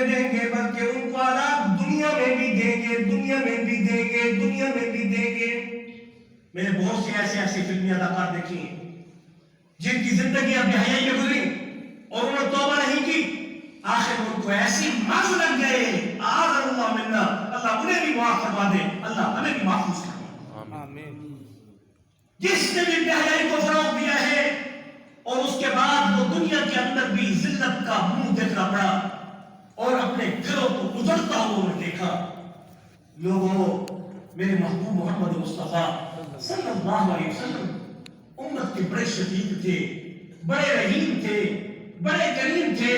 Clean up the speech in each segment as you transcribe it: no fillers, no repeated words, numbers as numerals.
دیں گے بلکہ ان کو عذاب دنیا میں بھی دیں گے، دنیا میں بھی دیں گے، دنیا میں بھی دیں گے۔ میں نے بہت سے ایسے فلمی اداکار دیکھے ہیں جن کی زندگیاں بے حیائی میں گزری اور انہوں نے توبہ نہیں کی، آخر ان کو ایسی مغز لگ گئے، اعاذ اللہ منا، اللہ انہیں بھی معاف فرما دے، اللہ ہمیں بھی محفوظ فرما۔ آمین۔ جس نے بھی بے حیائی کو فروغ دیا ہے اور اس کے بعد وہ دنیا کے اندر بھی ذلت کا منہ دیکھنا پڑا اور اپنے گھروں کو اجڑتا ہوا انہوں نے دیکھا۔ لوگوں، میرے محبوب محمد مصطفیٰ صلی اللہ علیہ وسلم امت کے بڑے شفیق تھے، بڑے رحیم تھے، بڑے کریم تھے،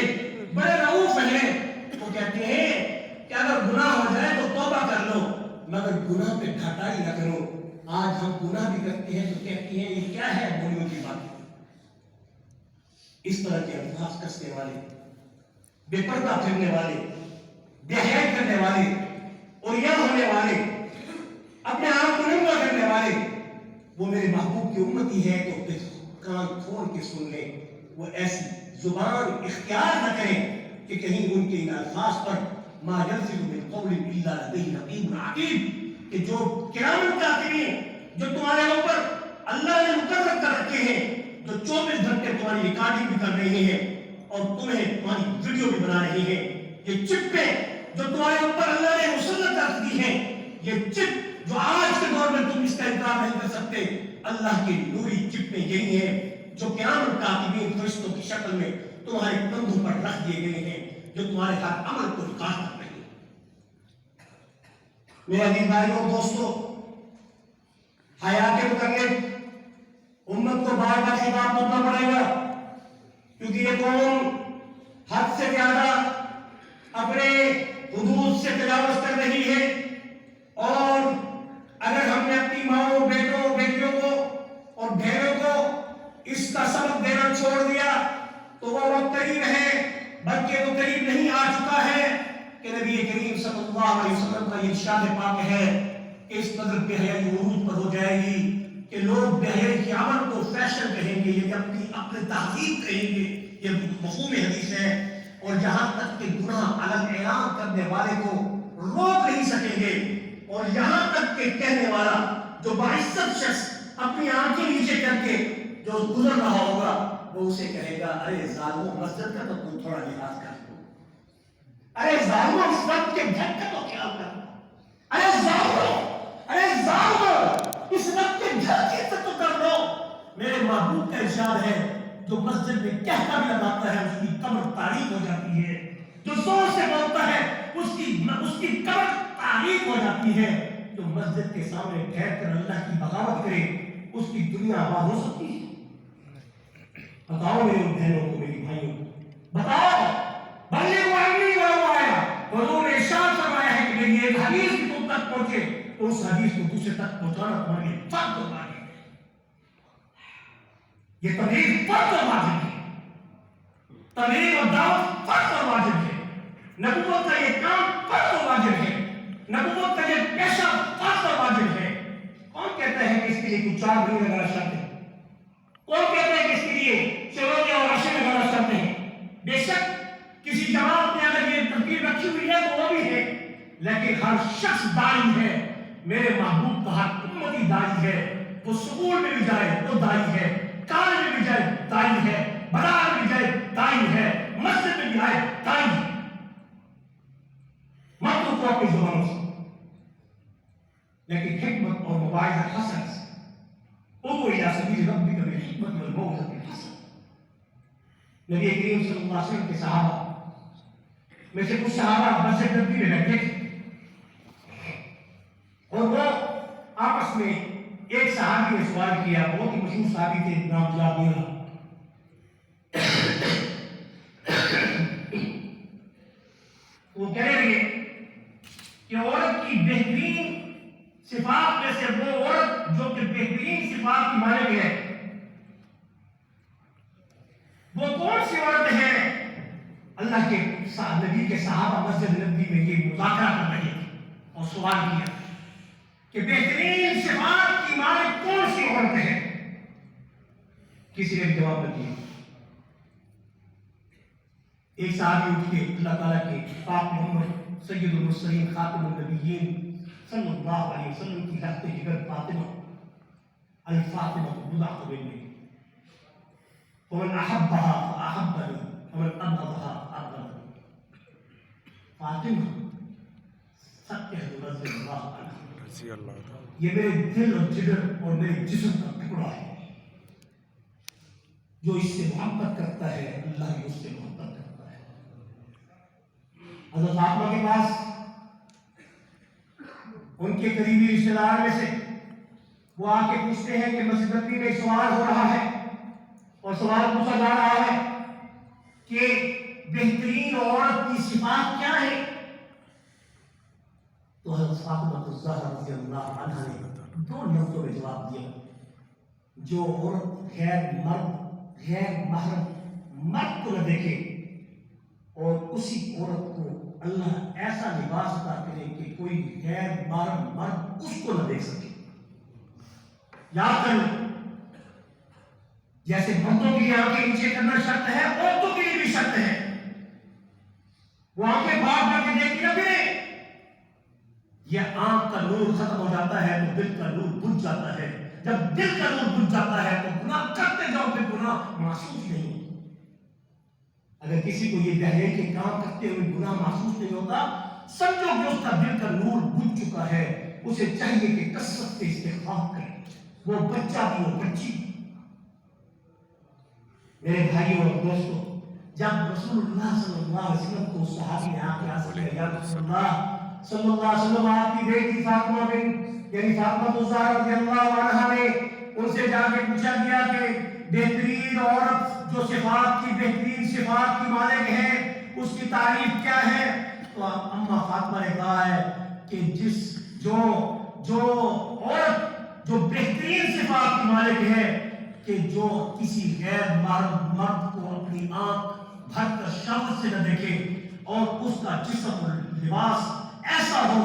بڑے رؤوف ہیں۔ وہ کہتے ہیں کہ اگر گناہ ہو جائے تو توبہ کر لو، مگر گناہ پہ گھٹائی نہ کرو۔ آج ہم گناہ بھی کرتے ہیں تو کہتے ہیں یہ کیا ہے، بولیوں کی بات۔ اس طرح کے الفاظ کسنے والے، بے پردہ پھرنے والے، بے حیائی کرنے والے، عریاں ہونے والے، اپنے آپ کو ننگا کرنے والے، وہ میرے محبوب کی امتی ہے تو پھر کان کھول کے سن لیں، وہ ایسی زبان اختیار نہ کریں کہ کہیں ان کے ان الفاظ پر ما یلفظ من قول الا لدیہ رقیب عتید، کہ جو قیامت کاتبین جو تمہارے اوپر اللہ نے مقرر کر رکھے ہیں، جو 24 گھنٹے تمہاری ریکارڈنگ بھی کر رہے ہیں اور تمہیں تمہاری ویڈیو بھی بنا رہے ہیں، یہ چپیں جو تمہارے اوپر اللہ نے مسلط رکھ دی ہیں، یہ چپ جو آج کے دور میں تم اس کا انکار نہیں کر سکتے، اللہ کی نوری چپیں یہی ہیں جو قیامت کاتبین فرشتوں کی شکل میں تمہارے کندھوں پر رکھ دیے گئے ہیں، جو تمہارے ہر عمل کو ریکارڈ کر رہے ہیں۔ میرے عزیز بھائیوں دوستو، حیا کے متعلق امت کو بار بار خطاب کرنا پڑے گا، کیونکہ یہ قوم حد سے زیادہ اپنے حدود سے تجاوز کر رہی ہے، اور اگر ہم نے اپنی ماؤں، بیٹوں، بیٹیوں کو اور بہنوں کو اس کا سبق دینا چھوڑ دیا تو وہ وقت قریب ہے، بلکہ وہ قریب نہیں آ چکا ہے کہ نبی کریم صلی اللہ علیہ وسلم کا یہ ارشاد پاک ہے کہ اس قدر بے حیائی عروج پر ہو جائے گی کہ لوگ بے حیائی کے عمل کو فیشن کہیں گے، یہ اپنی تہذیب کہیں گے، یہ مفہوم حدیث ہے، اور جہاں تک کہ گناہ علی اعلان کرنے والے کو روک نہیں سکیں گے، اور یہاں تک کہ کہنے والا جو باعزت شخص اپنی آنکھیں نیچے کر کے جو گزر رہا ہوگا وہ اسے کہے گا ارے ظالموں مسجد کا تو تم تھوڑا لحاظ کر لو، ارے ظالموں اس رب کے گھر کا تو خیال کر لو، ارے ظالموں اس رب کے گھر کی عزت تو کر لو۔ میرے محبوب کا ارشاد ہے جو مسجد میں کہتا بھی لگاتا ہے اس کی قبر تاریک ہو جاتی ہے، جو زور سے بولتا ہے اس کی قبر تاریک ہو جاتی ہے، جو مسجد کے سامنے ٹھہر کر اللہ کی بغاوت کرے اس کی دنیا آباد ہو سکتی ہے؟ بتاؤ میری بہنوں کو، میری بھائیوں کو، بتاؤ۔ بلغوا عنی ولو آیا، حضور نے ارشاد فرمایا ہے کہ میری ایک حدیث بھی تم تک پہنچے تو اس حدیث کو دوسرے تک پہنچانا تمہارے لیے فرض و واجب ہے، یہ تبلیغ فرض و واجب ہے، تبلیغ اور دعوت فرض و واجب ہے، نبوت کا یہ کام فرض و واجب ہے، نبوت کا یہ پیشہ فرض و واجب ہے۔ کون کہتا ہے کہ اس کے لیے کچھ 4 مہینے لگانا چاہتے ہیں؟ کون کہتا ہے کہ اس کے لیے چلونے اور عشرے میں لگانا چاہتے ہیں؟ بے شک کسی جماعت نے اگر یہ ترتیب رکھی ہوئی ہے تو وہ بھی ہے، لیکن ہر شخص داعی ہے، میرے محبوب کا ہر امتی داعی ہے، وہ سکول میں بھی جائے تو داعی ہے، کالج میں بھی جائے داعی ہے، بازار میں بھی جائے داعی ہے، مسجد میں بھی آئے داعی ہے۔ مت رکو اپنی زبانوں سے، لیکن حکمت اور مواعظ حسن سے ادعو الی سبیل ربک بالحکمت والموعظۃ الحسنہ۔ نبی کریم صلی اللہ علیہ وسلم کے صحابہ میں سے کچھ صحابہ مسجد نبوی میں بیٹھے تھے اور وہ آپس میں ایک صحابی نے سوال کیا، بہت ہی مشہور صحابی تھے، نام یاد نہیں رہا، وہ کہنے لگے کہ عورت کی بہترین صفات میں سے وہ عورت جو کہ بہترین صفات کی مالک ہے وہ کون سی عورت ہے؟ اللہ کے نبی کے صحابہ مسجد نبوی میں یہ مذاکرہ کر رہے تھے اور سوال کیا کہ بہترین صفات کی مالک کون سی عورت ہے؟ کسی نے جواب نہ دیا۔ ایک صحابی اٹھ کے اللہ تعالیٰ کے پاک محمد سید المرسلین خاتم النبیین صلی اللہ علیہ وسلم کی لخت جگر فاطمہ الفاطمہ بضعۃ منی ومن احبها فاحبنی ومن ابغضها ابغضنی. فاطمہ ستیہ رضی اللہ عنہ یہ میرے دل اور جگر اور میرے جسم کا ٹکڑا ہے. جو اس سے محبت کرتا ہے اللہ بھی اس سے محبت کرتا ہے. حضرت فاطمہ کے پاس ان کے قریبی رشتہ دار میں سے وہ آ کے پوچھتے ہیں کہ مسجد نبوی میں سوال ہو رہا ہے اور سوال پوچھا جا رہا ہے کہ بہترین عورت کی صفات کیا ہے. تو حضرت فاطمہ الزہرا رضی اللہ عنہا نے دو لفظوں میں جواب دیا. جو عورت غیر محرم مرد کو نہ دیکھے اور اسی عورت کو اللہ ایسا لباس عطا کرے کہ کوئی غیر محرم مرد اس کو نہ دیکھ سکے. یاد کر لیں جیسے مردوں کے لیے آنکھیں نیچے کرنا شرط ہے عورتوں کے لیے بھی شرط ہے. وہ آنکھیں باہر کر کے دیکھتی نہ پھرے. یہ آنکھ کا نور ختم ہو جاتا ہے تو دل کا نور بجھ جاتا ہے. جب دل کا نور بجھ جاتا ہے تو گناہ کرتے جاؤ پھر گناہ محسوس نہیں. اگر کسی کو یہ بہرے کے کام کرتے ہوئے گناہ محسوس نہیں ہوتا سمجھو کہ اس کا دل کا نور بجھ چکا ہے. اسے چاہیے کہ کثرت سے استغفار کرے. وہ بچہ بھی ہو بچی. میرے بھائیوں اور دوستوں جب رسول اللہ صلی اللہ علیہ وسلم کو صحابی نے آ کے عرض کیا یا رسول اللہ صلی اللہ علیہ وسلم آپ کی بیٹی فاطمہ بنت یعنی فاطمہ الزہرا رضی اللہ عنہا نے ان سے جا کے پوچھا گیا کہ بہترین عورت جو صفات کی بہترین صفات کی مالک ہے اس کی تعریف کیا ہے. تو اماں فاطمہ نے کہا ہے کہ جو عورت جو بہترین صفات کی مالک ہے کہ جو کسی غیر مرد کو اپنی آنکھ بھر کر شرم سے نہ دیکھے اور اس کا جسم اور لباس ایسا ہو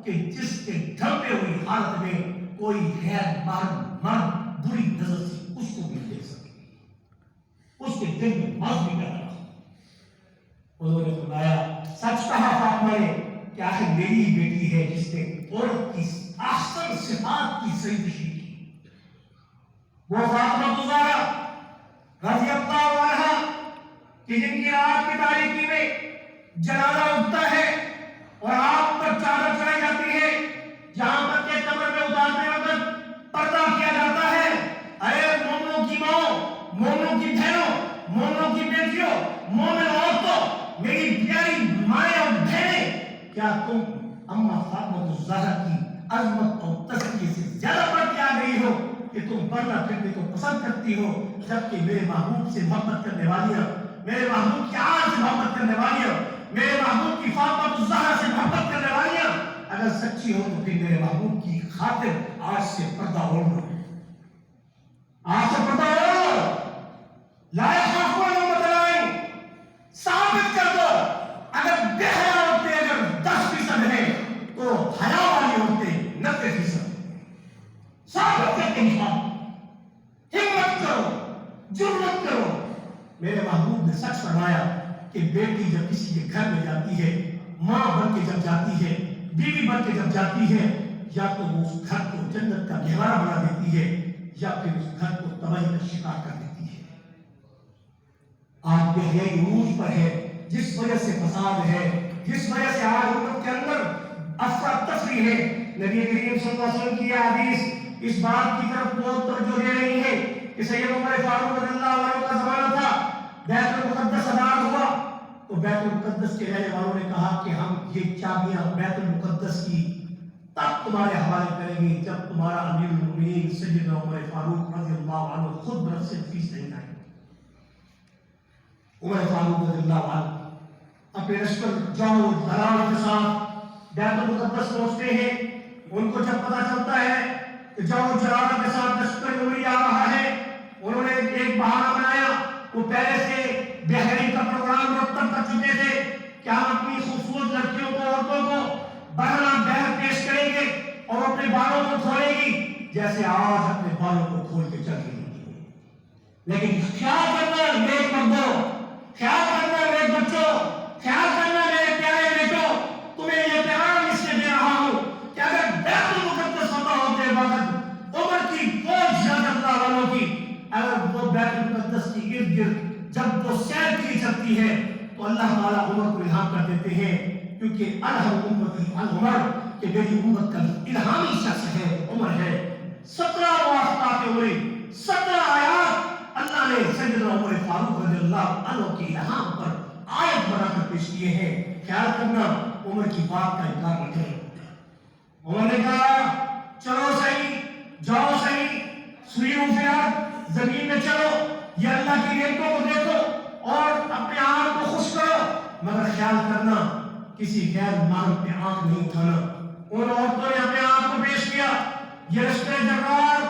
کہ جس کے ڈھلتے ہوئی حالت میں کوئی غیر مرد بری نظر سے اس کو بھی دیکھ سکے. اس کے دل میں مرض بھی پیدا ہو. انہوں نے فرمایا سچ کہا فاطمہ نے کہ آخر میری ہی بیٹی ہے جس نے عورت کی احسن صفات کی صحیح تشریح کی. وہ فاطمہ الزہرا رضی اللہ عنہا کہ جن کی رات کی تاریکی میں جنازہ اٹھتا ہے اور آپ پر چادر چڑھائی جاتی ہے جہاں پر کے قبر میں اتارنے وقت پردہ کیا جاتا ہے. اے مومنوں کی ماں مومنوں کی بہنوں مومنوں کی بیٹیوں مومن عورتوں میری پیاری مائیں اور بہنیں کیا تم اماں فاطمہ الزہرا کی عظمت اور تزکیے سے زیادہ بڑھ کے آ گئی ہو کہ تم پردہ کرنے کو پسند کرتی ہو جبکہ میرے محبوب سے محبت کرنے والیاں میرے محبوب کی آن سے محبت کرنے والیاں میرے محبوب کی فاطمہ الزہرا سے محبت کرنے والیاں اگر سچی ہو تو پھر میرے محبوب کی خاطر آج سے پردہ اوڑھ لو. آج سے پردہ اوڑھ لو. لا يخافون لومۃ لائم ثابت کر دو. اگر بے حیا عورتیں اگر 10% ہیں تو حیا والی عورتیں 90% ثابت کر کے دکھاؤ. ہمت کرو جرأت کرو. میرے محبوب نے سچ فرمایا کہ بیٹی جب کسی کے گھر میں جاتی ہے ماں بن کے جب جاتی ہے بیوی بن کے جب جاتی ہے یا تو وہ اس گھر کو جنت کا گہوارہ بنا دیتی ہے یا پھر اس گھر کو تباہی کا شکار کر دیتی ہے. آج بے حیائی عروج پر ہے جس وجہ سے فساد ہے جس وجہ سے آج امت کے اندر افراتفری ہے. نبی کریم صلی اللہ علیہ وسلم کی یہ حدیث اس بات کی طرف بہت توجہ دے رہی ہے کہ سید عمر فاروق رضی اللہ عنہ کا زمانہ تھا. بیت المقدس آباد ہوا تو بیت المقدس کے رہنے والوں نے کہا کہ ہم یہ چابیاں بیت المقدس کی تب تمہارے حوالے کریں گے جب تمہارا امیر المؤمنین سیدنا عمر فاروق رضی اللہ عنہ خود بنفسہ فیس نہیں آئے. عمر فاروق رضی اللہ عنہ اپنے لشکر جاؤ دلال کے ساتھ بیت المقدس پہنچتے ہیں. ان کو جب پتا چلتا ہے کہ جاؤ جلال کے ساتھ لشکر عمری آ رہا ہے انہوں نے ایک بہانہ بنایا. وہ پہلے سے بحری کا پروگرام مرتب کر چکے تھے کہ ہم اپنی خوبصورت لڑکیوں کو عورتوں کو بہنا بہر پیش کریں گے اور اپنے بالوں کو کھولے گی جیسے آج اپنے بالوں کو کھول کے چل رہی ہے. لیکن خیال کرنا نیک مردوں خیال کرنا نیک بچوں خیال کرنا میرے پیارے بیٹو، تمہیں یہ پیغام اس لیے دے رہا ہوں کہ اگر بیت المقدس فتح ہوتے وقت عمر کی فوج زیادہ اللہ والوں کی اگر وہ بیت المقدس کی ارد گرد جب وہ سیر کی چلتی ہے تو اللہ تعالیٰ عمر کو الہام کر دیتے ہیں، کیونکہ الہم امتی عمر کہ میری امت کا الہامی شخص ہے عمر ہے۔ 17 واسطات عمری، 17 آیات اللہ نے سیدنا عمر فاروق رضی اللہ عنہ کی الہام پر آیت بنا کر پیش کیے ہیں۔ خیال کرنا عمر کی بات کا انکار نہ کریں۔ عمر نے کہا چلو صحیح، جاؤ صحیح، سوئیوں فیاد زمین میں چلو، یہ اللہ کی نعمتوں کو دیکھو اور اپنے آپ کو خوش کرو، مگر خیال کرنا کسی غیر مرد پہ آنکھ نہیں اٹھانا۔ ان عورتوں نے اپنے آپ کو پیش کیا، یہ رشتہ جگار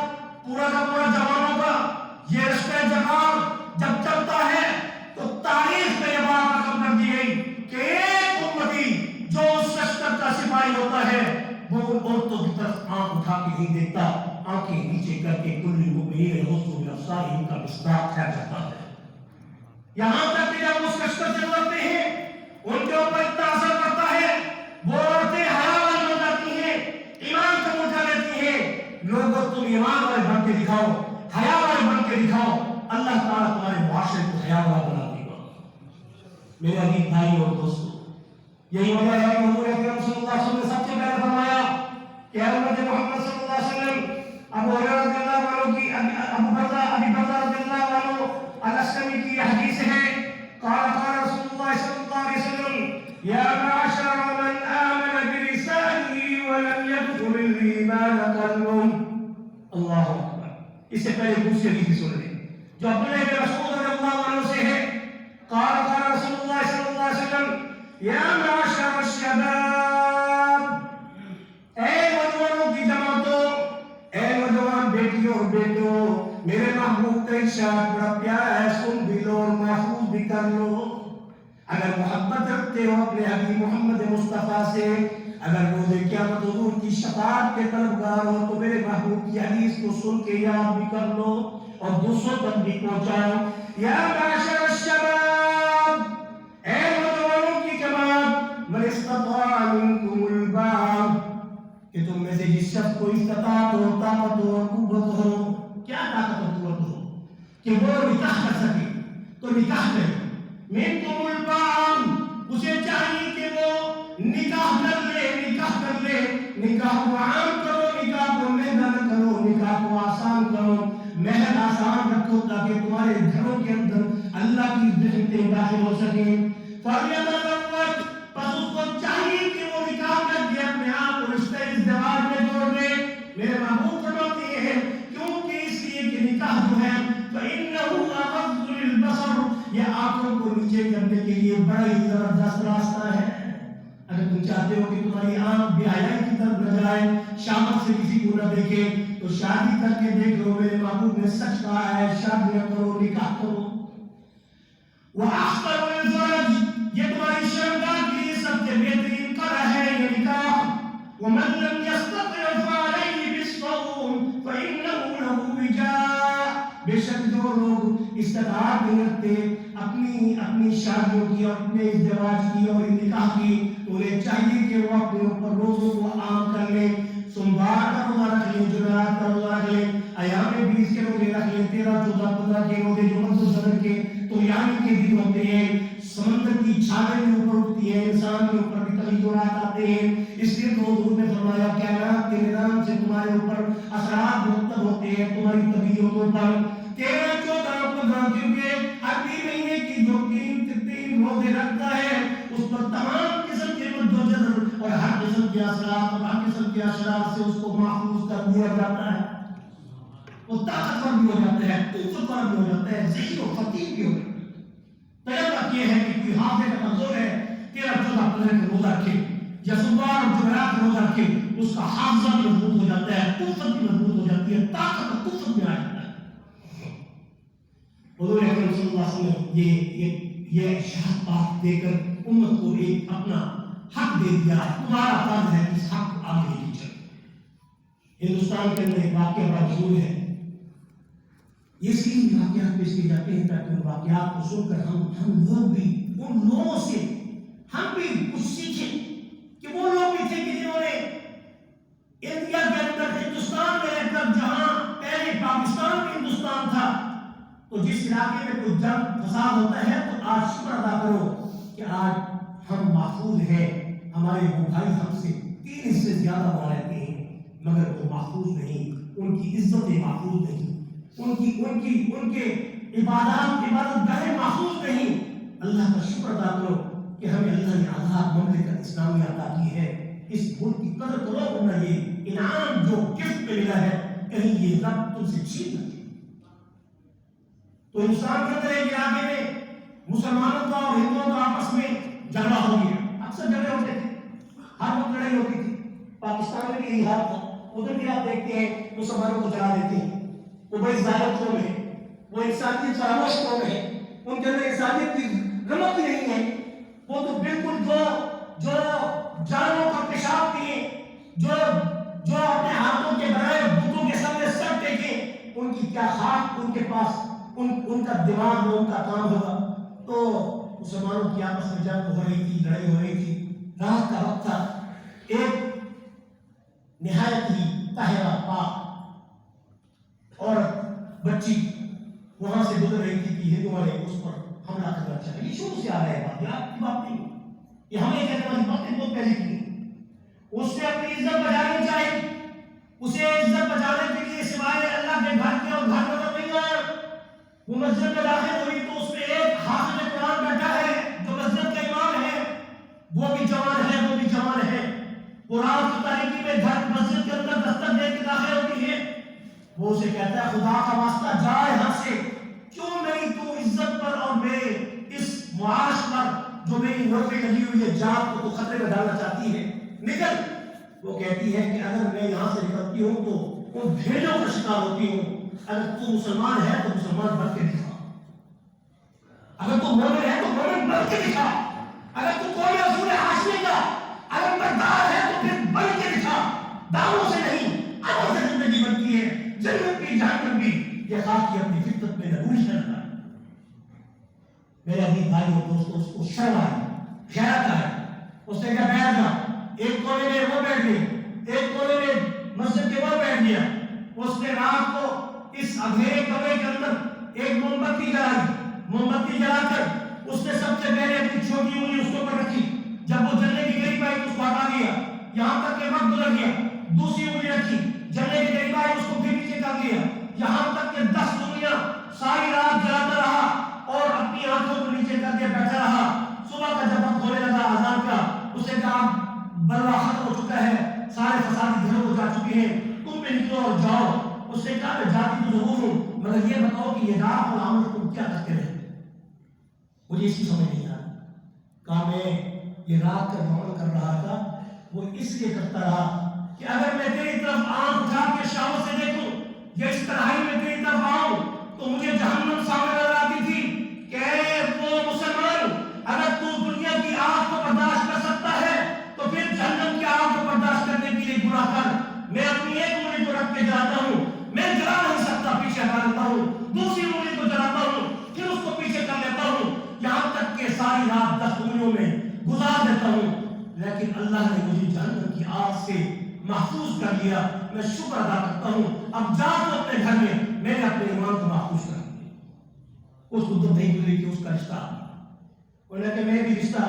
پورا کا پورا جوانوں کا، یہ رشتہ جگار جب چلتا ہے تو تاریخ میں یہ بات رقم کر دی گئی کہ ایک امتی جو اس لشکر کا سپاہی ہوتا ہے وہ ان عورتوں کی طرف آنکھ اٹھا کے نہیں دیکھتا، آنکھیں نیچے کر کے کل المؤمنین یغضوا من ابصارہم کا مصداق کھا جاتا ہے۔ یہاں تک کہ جب اس لشکر سے گزرتے ہیں ان کے اوپر اتنا اثر پڑتا ہے، وہ عورتیں حیا والی ہو جاتی ہیں، ایمان قبول کر لیتی ہیں۔ لوگوں تم ایمان والے بن کے دکھاؤ، حیا والے بن کے دکھاؤ، اللہ تعالیٰ تمہارے معاشرے کو حیا والا بنا دے گا۔ میرے عزیز بھائی اور دوستو، یہی وجہ ہے کہ حضور اکرم صلی اللہ علیہ وسلم نے سب سے پہلے فرمایا کہ امت محمد صلی اللہ علیہ وسلم ابو ہریرہ رضی اللہ عنہ کی ابی بردہ رضی اللہ عنہ الاسلمی کی حدیث ہے، قال قال رسول اللہ صلی اللہ علیہ وسلم یا معشر من آمن بلسانه ولم يدخل الایمان قلبه۔ اللہ اکبر۔ اس سے پہلے دوسری حدیث بھی سن لیں جو عبداللہ بن مسعود رضی اللہ عنہ سے ہے، قال قال رسول اللہ صلی اللہ علیہ وسلم یا معشر الشباب، اے نوجوانوں کی جماعتوں، اے نوجوان بیٹیوں اور بیٹوں، میرے محبوب کا ارشاد بڑا پیارا ہے، سن بھی لو اور محفوظ بھی کر لو۔ اگر محبت رکھتے ہو اپنے حبیب محمد مصطفیٰ سے، اگر روز قیامت حضور کی شفاعت کے طلبگار ہو تو میرے محبوب کی حدیث کو سن کے یاد بھی کر لو اور دوسروں تک بھی پہنچاؤ۔ یا معشر الشباب، اے نوجوانوں کی جماعت، من استطاع منکم الباء، کہ تم میں سے جس شخص کو استطاعت ہو، طاقت ہو اور قوت ہو، کیا طاقت اور قوت ہو کہ وہ نکاح کر سکے تو نکاح کرے۔ منکم الباء، اسے چاہیے کہ وہ نکاح کر لے، نکاح کر لے، نکاح کو عام کرو، نکاح کو مہنگا نہ کرو، نکاح کو آسان کرو، مہر آسان رکھو تاکہ تمہارے گھروں کے اندر اللہ کی رحمتیں داخل ہو سکیں۔ فَلْيَتَزَوَّجْ، پس اس کو چاہیے کہ وہ نکاح کر کے اپنے آپ کو رشتہ ازدواج میں جوڑ دے۔ میرے محبوب فرماتے ہیں کیونکہ اس لیے کہ نکاح جو ہے فَإِنَّهُ أَغَضُّ لِلْبَصَرِ، یہ آنکھوں کو نیچے کرنے کے لیے بڑا ہی زبردست راستہ ہے۔ اگر تم چاہتے ہو کہ تمہاری آنکھ بے حیائی کی طرف نہ جائے، شامت سے کسی کو نہ دیکھے، تو شادی کر کے دیکھ لو۔ میرے محبوب نے سچ کہا ہے، شادی کرو، نکاح کرو۔ وَأَحْسَنُ الْفَرْجِ، یہ تمہاری شرمگاہ کے لیے سب سے بہترین قرع ہے یہ نکاح۔ وَمَن لَّمْ يَسْتَطِعْ فَعَلَيْهِ بِالصَّوْمِ فَإِنَّهُ لَهُ وِجَاءٌ، بے شک جو لوگ استطاعت نہیں رکھتے اپنی شادیوں کی اور اپنے ازدواج کی اور نکاح کی، انہیں چاہیے کہ وہ اپنے اوپر روزوں کو عام کر لیں، سوموار کا روزہ رکھ لیں، جمعرات کا روزہ رکھ لیں، ایام 20 کے روزے رکھ لیں، 13، 14، 15 کے روزے جو مقدس صدر کے تو یعنی کے دن ہوتے ہیں۔ سمندر کی چھالیں بھی اوپر اٹھتی ہیں، انسان کے اوپر بھی تغیرات آتے ہیں، اس لیے تو حضور نے فرمایا کائنات کے نظام سے تمہارے اوپر اثرات مرتب ہوتے ہیں، تمہاری طبیعتوں پر۔ 13، 14، 15، کیونکہ عربی مہینے کی جو 3 روزے رکھتا ہے اس پر تمام قسم کے مدوجر اور ہر قسم کے اثرات اور ہر قسم کے اشرار سے اس کو محفوظ کر دیا جاتا ہے۔ وہ طاقتور بھی ہو جاتا ہے، قوتور بھی ہو جاتا ہے، ذہین و فقیر بھی ہو جاتا ہے۔ طلب یہ ہے کہ کوئی حافظ کا کمزور ہے، 13، 14، 15 کا روزہ رکھے یا صبح اور جمعرات کا روزہ رکھے، اس کا حافظہ بھی مضبوط ہو جاتا ہے، قوت بھی مضبوط ہو جاتی ہے، طاقت اور قوت بھی آ جاتا ہے۔ حضور اکرم صلی اللہ علیہ وسلم یہ شہادت پاک دے کر امت کو ایک اپنا حق دے دیا، تمہارا فرض ہے اس حق کو آگے لے کے چلو۔ ہندوستان کے اندر ایک واقعہ بڑا مشہور ہے، یہ سین واقعات پیش کیے جاتے ہیں تاکہ ان واقعات کو سن کر ہم لوگ بھی ان لوگوں سے ہم بھی کچھ سیکھیں کہ وہ لوگ بھی تھے کہ جنہوں نے انڈیا کے اندر ہندوستان میں رہ کر جہاں پہلے پاکستان میں ہندوستان تھا تو جس علاقے میں کوئی جنگ فساد ہوتا ہے تو آج شکر ادا کرو کہ آج ہم محفوظ ہیں. ہمارے وہ بھائی ہم سے 3 حصے زیادہ مار رہتے ہیں مگر وہ محفوظ نہیں, ان کی عزتیں محفوظ نہیں, ان کے عبادت گاہیں محفوظ نہیں. اللہ کا شکر ادا کرو کہ ہمیں اللہ نے آزاد مملکت اسلامی عطا کی ہے. اس ملک کی قدر کرو, ورنہ یہ انعام جو گفٹ میں ملا ہے کہیں یہ رب تم سے چھین نہ لے. تو ہندوستان کے اندر ایک علاقے میں مسلمانوں کا اور ہندوؤں کا آپس میں جھگڑا ہو گیا. اکثر جھگڑے ہوتے تھے, ہر وقت لڑائی ہوتی تھی. پاکستان میں بھی یہی حال تھا. ادھر بھی آپ دیکھتے ہیں مسلمانوں کو جلا دیتے ہیں. وہ بڑی ظالم قوم ہے, وہ انسانیت فراموش قوم ہے, ان کے اندر انسانیت کی رمق نہیں ہے. وہ تو بالکل جو جانوں کا پیشاب پیے, جو اپنے ہاتھوں کے بنائے بتوں کے سامنے سر ٹیکے, ان کی کیا خاک ان کے پاس, ان کا دماغ میں ان کا کام ہوگا. تو مسلمانوں کی آپس میں جنگ ہو رہی تھی, لڑائی ہو رہی تھی. رات کا وقت تھا. ایک نہایت ہی طاہرہ پاک اور بچی وہاں سے گزر رہی تھی کہ ہندوؤں نے اس پر حملہ کرنا چاہا. یہ شروع سے آ رہا ہے بات, یہ آپ کی بات نہیں, یہ ہمیں کہنے والی باتیں بہت پہلے کی. اس سے اپنی عزت بچانی چاہیے. اسے عزت بچانے کے لیے سوائے اللہ کے گھر کے اور گھر نظر نہیں آیا. وہ مسجد میں داخل ہوئی تو اس میں ایک حافظ قرآن بیٹھا ہے جو مسجد کا امام ہے. وہ بھی جوان ہے, وہ بھی جوان ہے. وہ رات کی تاریکی میں گھر مسجد کے اندر دستک دے کے داخل ہوتی ہے. وہ اسے کہتا ہے خدا کا واسطہ جا یہاں سے, کیوں میری تو عزت پر اور میرے اس معاش پر جو میری نوکری لگی ہوئی ہے جان کو تو خطرے میں ڈالنا چاہتی ہے, نکل. وہ کہتی ہے کہ اگر میں یہاں سے نکلتی ہوں تو ان بھیڑوں کا شکار ہوتی ہوں. اگر تو مسلمان ہے تو مسلمان بن کے دکھا, اگر تو مومن ہے تو مومن بن کے دکھا, اگر تو کوئی رسول ہاشمی کا اگر بردار ہے تو پھر بن کے دکھا. دعووں سے نہیں, عمل سے زندگی بنتی ہے. جنت بھی جہنم بھی یہ خاکی اپنی فطرت میں ضرور شرم ہے. میرے عزیز بھائی اور دوستوں, اس کو شرم آئی, غیرت آئی. اس نے کہا بیٹھ جا. ایک کونے میں وہ بیٹھ گئی, ایک کونے میں مسجد کے وہ بیٹھ گیا. اس نے رات کو اس اندھیرے کمرے کے اندر ایک موم بتی جلائی. موم بتی جلا کر اس نے سب سے پہلے اپنی چھوٹی انگلی اس کے اوپر رکھی. جب وہ جلنے کی قریب آئی تو اس کو ہٹا دیا, یہاں تک کہ وقت گزر گیا. دوسری انگلی رکھی, جلنے کی قریب آئی اس کو پھر نیچے کر دیا, یہاں تک کہ 10 انگلیاں ساری رات جلاتا رہا اور اپنی آنکھوں کو نیچے کر کے بیٹھا رہا. صبح کا جب وقت ہونے لگا اذان کا, اسے کہا بلوا ختم ہو چکا ہے, سارے فسادی گھروں کو جا چکے ہیں, تم بھی نکلو اور جاؤ. اس نے کہا میں جاتی تو ضرور ہوں مگر یہ بتاؤ کہ یہ رات اور عمل تم کیا کرتے رہے. مجھے اس کی سمجھ نہیں آ رہی. کہا میں یہ رات کا عمل کر رہا تھا وہ اس لیے کرتا رہا کہ اگر میں تیری طرف آنکھ اٹھا کے شاور سے دیکھوں یا اس تنہائی میں تیری طرف آؤں تو مجھے جہنم سامنے نظر آتی تھی. کہ وہ مسلمان, اگر تو دنیا کی آگ کو برداشت کر سکتا ہے تو پھر جہنم کی آگ کو برداشت کرنے کے لیے گناہ کر. میں اپنی ایک انگلی کو رکھ کے جلاتا ہوں, میں جلا نہیں سکتا, پیچھے ہٹا لیتا ہوں. دوسری انگلی کو جلاتا ہوں, پھر اس کو پیچھے کر لیتا ہوں, یہاں تک کہ ساری رات 10 انگلیوں میں گزار دیتا ہوں. لیکن اللہ نے مجھے جہنم کی آگ سے محفوظ کر لیا. میں شکر ادا کرتا ہوں. اب جا تو اپنے گھر میں نے اپنے ایمان کو محفوظ کر دیا. اس کو تو نہیں گزری کہ اس کا رشتہ, انہوں نے کہا میں بھی رشتہ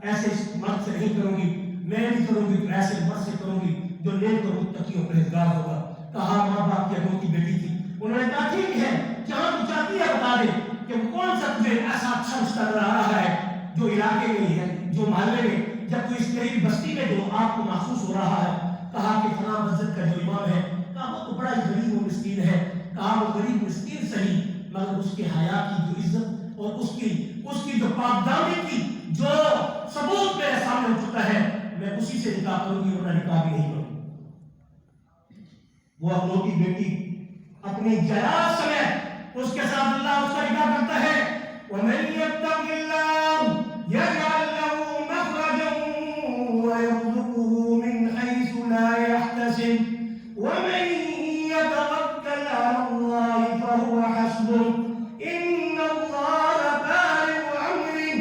ایسے مرد سے نہیں کروں گی, میں بھی کروں گی تو ایسے مرد سے کروں گی جو نیک اور متقی اور پرہیزگار ہوگا. کہا ماں باپ کی اکلوتی بیٹی تھی. انہوں نے کہا ٹھیک ہے, جہاں تو چاہتی ہے بتا دے کہ کون سا تجھے ایسا اچھا رشتہ نظر آ رہا ہے جو علاقے میں ہے, جو محلے میں, جب تو اس قریب بستی میں جو آپ کو محسوس ہو رہا ہے. کہا کہ فلاں مسجد کا جو امام ہے, کہا وہ تو بڑا ہی غریب و مسکین ہے. کہا وہ غریب مسکین صحیح مگر اس کے حیا کی جو عزت اور اس کی جو پاکدامنی کی جو ثبوت میرے سامنے ہو چکا ہے, میں اسی سے نکاح کروں گی ورنہ نکاح بھی نہیں کروں گی. وہ اکلوتی بیٹی اپنی جلال سمیت اس کے ساتھ اللہ اس کا نکاح کرتا ہے. وَمَن يَتَّقِ اللَّهَ يَجْعَل لَّهُ مَخْرَجًا وَيَرْزُقْهُ مِنْ حَيْثُ لَا يَحْتَسِبُ وَمَن يَتَوَكَّلْ عَلَى اللَّهِ فَهُوَ حَسْبُهُ إِنَّ اللَّهَ بَالِغُ أَمْرِهِ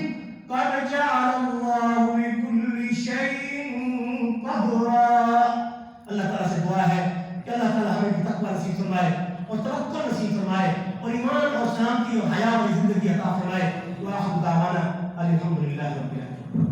نصیب فرمائے اور توکل نصیب فرمائے اور ایمان اور سلامتی اور حیا والی زندگی عطا فرمائے. وآخر دعوانا الحمدللہ رب العالمین.